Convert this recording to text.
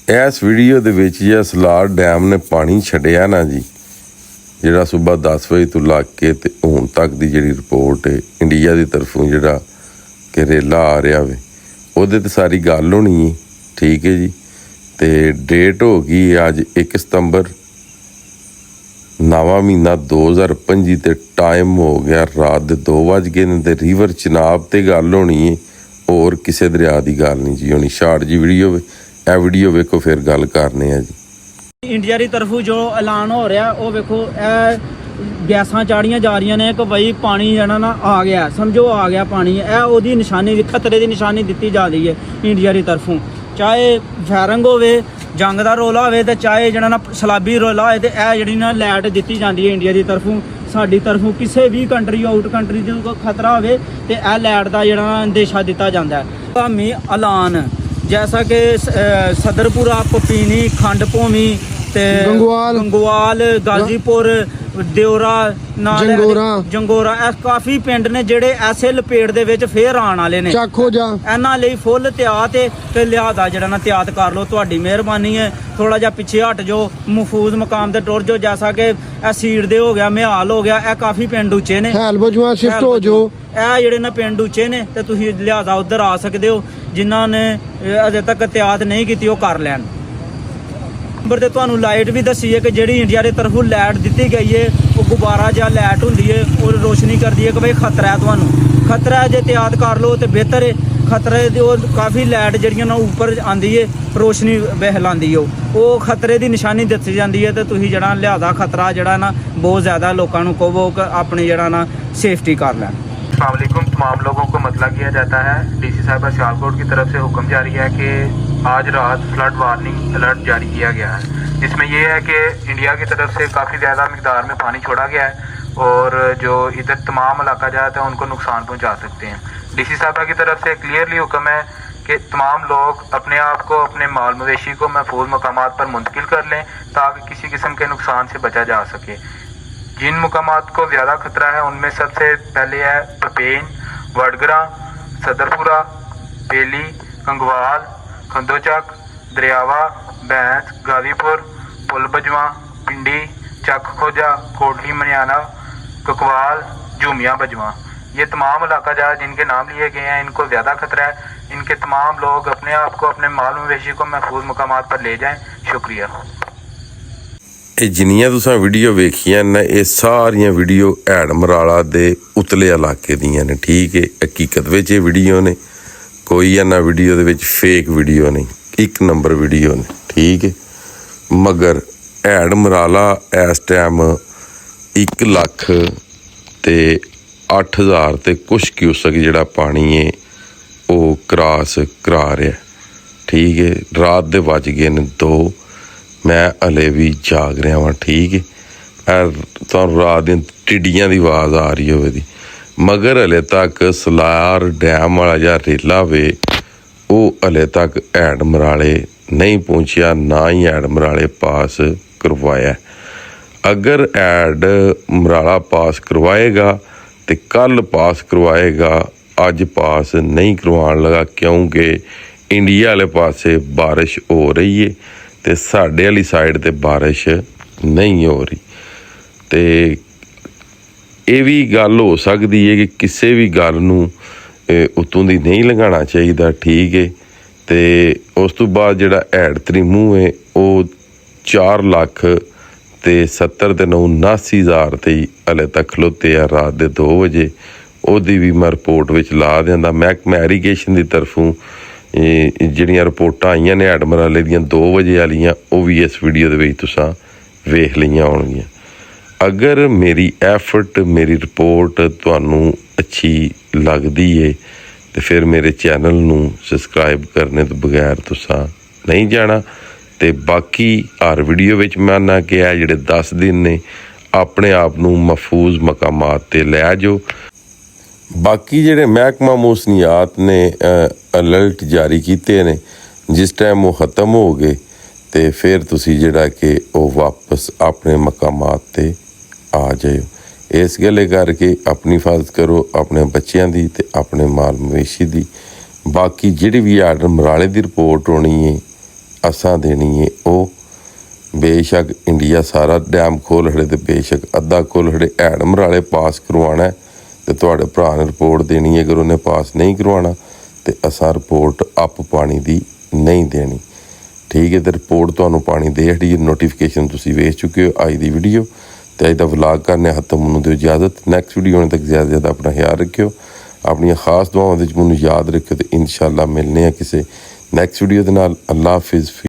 इस वीडियो दे विच जिह सलार डैम ने पानी छड्डिया ना जी, जिहड़ा सुबह 10 बजे तो लग के ते हुण तक दी जिहड़ी रिपोर्ट है इंडिया की तरफों जिहड़ा कि रेला आ रहा वे उहदे ते सारी गल होनी है। ठीक है जी। तो डेट हो गई अज 1 सितंबर, नवा महीना 2025 ते टाइम हो गया रात के 2 बज गए ने ते रिवर चिनाब ते गल होनी है, और किसी दरिया की गल नहीं जी होनी। शार्ट जी वीडियो ए वीडियो वेखो फिर गल करने हैं जी। इंडिया की तरफों जो ऐलान हो रहा वो वेखो गैसा चाड़ियाँ जा रही ने कि भाई पानी जरा ना आ गया, समझो आ गया पानी। ओदी निशानी खतरे की निशानी दी जा रही है इंडिया की तरफों, चाहे फायरिंग होवे जंग का रोला हो, चाहे जरा ना सलाबी रोला हो, तो जी ना लैट दी जाती है इंडिया की तरफों। साडी तरफों किसी भी कंट्री आउट कंट्री जो खतरा हो तो यह लैट का जरा अंदेशा दिता जाता है। हमी ऐलान जैसा कि सदरपुरा, पपीनी, खंड भूमि, गंगवाल, गाजीपुर, देवरा, जंगोरा काफ़ी पिंड ने जेडे ऐसे लपेट दे विच फिर आने वाले ने। इन्हां लई फुल त्यात ते लिहाजा जरा ना त्यात कर लो। तुहाडी मेहरबानी है, थोड़ा जा पिछे हट जाओ, महफूज मकाम ते टुर जाओ। जैसा कि सीड़ दे हो गया, म्याल हो गया, यह काफ़ी पिंड उच्चे ने, शिफ्ट हो जाओ। यह जेडे ना पिंड उच्चे ने ते तुसीं लिहाजा उधर आ सकते हो। जिन्हां ने अजे तक त्यात नहीं की वो कर लैन। नंबर ते तुहानूं लाइट भी दसी है कि जिहड़ी इंडिया की तरफों लाइट दी गई है वो गुब्बारा जहा लाइट होंदी है और रोशनी करती है कि भाई खतरा है, तुहानूं खतरा है, जे त्यात कर लो तो बेहतर है। खतरे की काफ़ी लाइट जिहड़ियां ना उपर आती है, रोशनी बहलाती है, वो खतरे की निशानी दसी जाती है। तो तुसीं जिहड़ा लिहाजा खतरा जिहड़ा ना बहुत ज़्यादा लोगों को कहो अपनी जिहड़ा ना सेफ्टी कर लैन। अस्सलामुअलैकुम। तमाम लोगों को मतला किया जाता है। डीसी साहिबा सियालकोट की तरफ से हुक्म जारी है कि आज रात फ्लड वार्निंग अलर्ट जारी किया गया है। इसमें यह है कि इंडिया की तरफ से काफ़ी ज़्यादा मिकदार में पानी छोड़ा गया है और जो इधर तमाम इलाका जाता है उनको नुकसान पहुंचा सकते हैं। डीसी साहिबा की तरफ से क्लियरली हुक्म है कि तमाम लोग अपने आप को, अपने माल मवेशी को महफूज मकामात पर मुंतकिल कर लें ताकि किसी किस्म के नुकसान से बचा जा सके। जिन मकामात को ज़्यादा खतरा है उनमें सबसे पहले है पपेन, वडगरा, सदरपुरा, बेली, कंगवाल, खंदोचक, दरियावा, बैंस, गाजीपुर, पुल बजवा, पिंडी, चक खोजा, कोटली मनियाना, ककवाल, झूमिया बजवा, ये तमाम इलाका जहाँ जिनके नाम लिए गए हैं इनको ज़्यादा खतरा है। इनके तमाम लोग अपने आप को, अपने माल मवेशी को महफूज मकामात पर ले जाएं। शुक्रिया। ये जिन्नियां तुसां वीडियो वेखियां ने ये सारियां वीडियो हैड मराला दे उतले इलाके दियां ने। ठीक है, हकीकत विच ये वीडियो ने, कोई इन्हां वीडियो दे विच फेक वीडियो नहीं, 1 नंबर वीडियो ने। ठीक है, मगर हैड मराला इस टाइम 1 लाख ते 8,000 ते कुछ क्यूसक जिहड़ा पानी है वो क्रॉस करा रहा। ठीक है, रात दे वज गए ने 2, मैं हले भी जाग रहा वां। ठीक है, तुहानूं रात दी टिड्डियां दी आवाज़ आ रही होवे, मगर हले तक सलार डैम वाला जिहा रेला वे वो हले तक हैड मराले नहीं पहुंचिया, ना ही हैड मराले पास करवाया। अगर हैड मराला पास करवाएगा तो कल पास करवाएगा, अज पास नहीं करवाने लगा क्योंकि इंडिया वाले पासे बारिश हो रही है तो साढ़े वाली साइड ते बारिश नहीं हो रही। तो ये भी गल हो सकती है कि किसी भी गल नूं उत्तों दी नहीं लंघाना चाहिए। ठीक है, तो उस तो बाद जिहड़ा हैड त्रिमू है वो 4 लाख ते 70 ते 79,000 ते हले तक खलोते आ रात के 2 बजे। ਉਹਦੀ भी मैं रिपोर्ट विच ला दिंदा। महकमा एरीगेशन की तरफों ਜਿਹੜੀਆਂ ਰਿਪੋਰਟਾਂ ਆਈਆਂ ਨੇ हैड मराले ਦੀਆਂ 2 ਵਜੇ ਵਾਲੀਆਂ ਉਹ ਵੀ इस वीडियो ਦੇ ਵਿੱਚ ਤੁਸੀਂ ਵੇਖ ਲਈਆਂ ਹੋਣਗੀਆਂ। अगर मेरी एफर्ट, मेरी रिपोर्ट ਤੁਹਾਨੂੰ अच्छी लगती है तो फिर मेरे चैनल ਨੂੰ सबसक्राइब करने तो बगैर ਤੁਸੀਂ नहीं जाना। तो बाकी हर वीडियो विच मैं ना कि ਜਿਹੜੇ 10 दिन ने अपने आप ਨੂੰ महफूज मकामात ते लै जाओ। बाकी ਜਿਹੜੇ महकमा मौसमियात ने अलर्ट जारी किए ने, जिस टाइम वो ख़त्म हो गए तो फिर तुसी जिहड़ा कि वो वापस अपने मकामात ते आ जाओ। इस गल्ले करके अपनी हिफाजत करो, अपने बच्चों की ते अपने माल मवेशी की। बाकी जिहड़ी भी हैड मराले की रिपोर्ट होनी है ਅਸਾਂ ਦੇਣੀ ਹੈ ਉਹ ਬੇਸ਼ੱਕ ਇੰਡੀਆ ਸਾਰਾ ਡੈਮ ਖੋਲ੍ਹ ਖੜੇ ਤੇ ਬੇਸ਼ੱਕ ਅੱਧਾ ਖੋਲ੍ਹ ਖੜੇ, ਐਡ ਮਰਾਲੇ ਪਾਸ ਕਰਵਾਉਣਾ ਤੇ ਤੁਹਾਡੇ ਭਰਾ ਨੇ ਰਿਪੋਰਟ ਦੇਣੀ ਹੈ। ਅਗਰ ਉਹਨੇ ਪਾਸ ਨਹੀਂ ਕਰਵਾਉਣਾ ਤੇ ਅਸਾਂ ਰਿਪੋਰਟ ਅਪ ਪਾਣੀ ਦੀ ਨਹੀਂ ਦੇਣੀ, ਠੀਕ ਹੈ। ਤੇ ਰਿਪੋਰਟ ਤੁਹਾਨੂੰ ਪਾਣੀ ਦੇ ਹਟੀ ਨੋਟੀਫਿਕੇਸ਼ਨ ਤੁਸੀਂ ਵੇਚ ਚੁੱਕੇ ਹੋ। ਅੱਜ ਦੀ ਵੀਡੀਓ ਤੇ ਅੱਜ ਦਾ ਵਲੌਗ ਕਰਨੇ ਹੱਥ ਮੈਨੂੰ ਦਿਓ ਇਜਾਜ਼ਤ। ਨੈਕਸਟ ਵੀਡੀਓ ਆਉਣ ਤੱਕ ਜ਼ਿਆਦਾ ਆਪਣਾ ਖਿਆਲ ਰੱਖਿਓ, ਆਪਣੀਆਂ ਖਾਸ ਦੁਆਵਾਂ ਵਿੱਚ ਮੈਨੂੰ ਯਾਦ ਰੱਖਿਓ ਤੇ ਇਨਸ਼ਾਅੱਲਾ ਮਿਲਨੇ ਆ ਕਿਸੇ ਨੈਕਸਟ ਵੀਡੀਓ ਦੇ ਨਾਲ। ਅੱਲਾ ਹਾਫਿਜ਼।